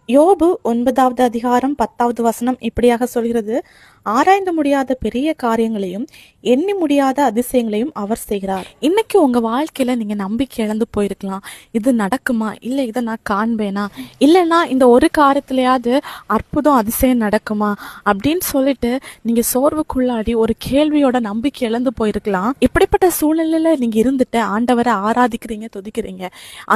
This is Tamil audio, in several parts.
யோபு 9வது அதிகாரம் 10வது வசனம் இப்படியாக சொல்கிறது, ஆராய்ந்து முடியாத பெரிய காரியங்களையும் எண்ணி முடியாத அதிசயங்களையும் அவர் செய்கிறார். இன்னைக்கு உங்க வாழ்க்கையில நீங்க நம்பிக்கை இழந்து போயிருக்கலாம். இது நடக்குமா, இல்ல இதை நான் காண்பேனா, இல்லைன்னா இந்த ஒரு காரியத்திலேயாவது அற்புதம் அதிசயம் நடக்குமா அப்படின்னு சொல்லிட்டு நீங்க சோர்வுக்குள்ளாடி ஒரு கேள்வியோட நம்பிக்கை இழந்து போயிருக்கலாம். இப்படிப்பட்ட சூழ்நிலையில நீங்க இருந்துட்டு ஆண்டவரை ஆராதிக்கிறீங்க, துதிக்கிறீங்க.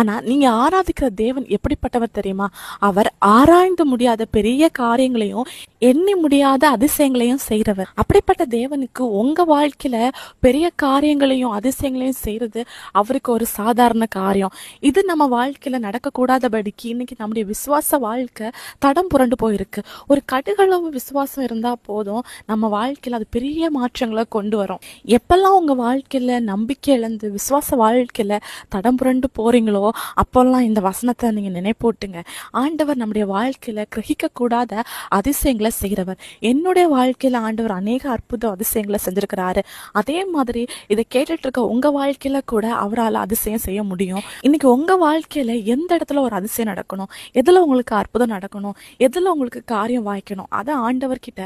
ஆனா நீங்க ஆராதிக்கிற தேவன் எப்படிப்பட்டவர் தெரியுமா? அவர் ஆராய்ந்து முடியாத பெரிய காரியங்களையும் எண்ணி முடியாத அதிசயங்களையும் செய்றவர். அப்படிப்பட்ட தேவனுக்கு உங்க வாழ்க்கையில பெரிய காரியங்களையும் அதிசயங்களையும் செய்யறது அவருக்கு ஒரு சாதாரண காரியம். இது நம்ம வாழ்க்கையில நடக்கக்கூடாதபடிக்கு இன்னைக்கு நம்முடைய விசுவாச வாழ்க்கை தடம் புரண்டு போயிருக்கு. ஒரு கடுகளவு விசுவாசம் இருந்தா போதும், நம்ம வாழ்க்கையில அது பெரிய மாற்றங்களை கொண்டு வரும். எப்பெல்லாம் உங்க வாழ்க்கையில நம்பிக்கை இழந்து விசுவாச வாழ்க்கையில தடம் புரண்டு போறீங்களோ அப்பெல்லாம் இந்த வசனத்தை நீங்க நினைப்போட்டுங்க. ஆண்டவர் நம்முடைய வாழ்க்கையில கிரகிக்க கூடாத அதிசயங்களை செய்கிறவர். என்னுடைய வாழ்க்கையில ஆண்டவர் அநேக அற்புத அதிசயங்களை செஞ்சிருக்கிறாரு. அதே மாதிரி இதை கேட்டுட்டு இருக்க உங்க வாழ்க்கையில கூட அவரால் அதிசயம் செய்ய முடியும். இன்னைக்கு உங்க வாழ்க்கையில எந்த இடத்துல ஒரு அதிசயம் நடக்கணும், எதுல உங்களுக்கு அற்புதம் நடக்கணும், எதுல உங்களுக்கு காரியம் வாய்க்கணும், அதை ஆண்டவர் கிட்ட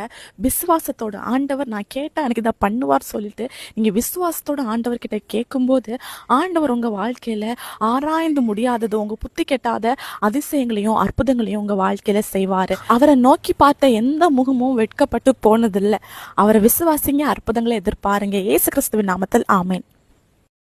விசுவாசத்தோட, ஆண்டவர் நான் கேட்டா எனக்கு இதை பண்ணுவார் சொல்லிட்டு நீங்க விசுவாசத்தோட ஆண்டவர் கிட்ட கேட்கும்போது ஆண்டவர் உங்க வாழ்க்கையில ஆராய்ந்து முடியாதது, உங்க புத்தி கெட்டாத அதிசயங்களையும் அற்புதங்களையும் உங்க வாழ்க்கையில செய்வாரு. அவரை நோக்கி பார்த்த எந்த முகமும் வெட்கப்பட்டு போனதில்லை. அவரை விசுவாசிங்க, அற்புதங்களை எதிர்பாருங்க. இயேசு கிறிஸ்துவின் நாமத்தில் ஆமென்.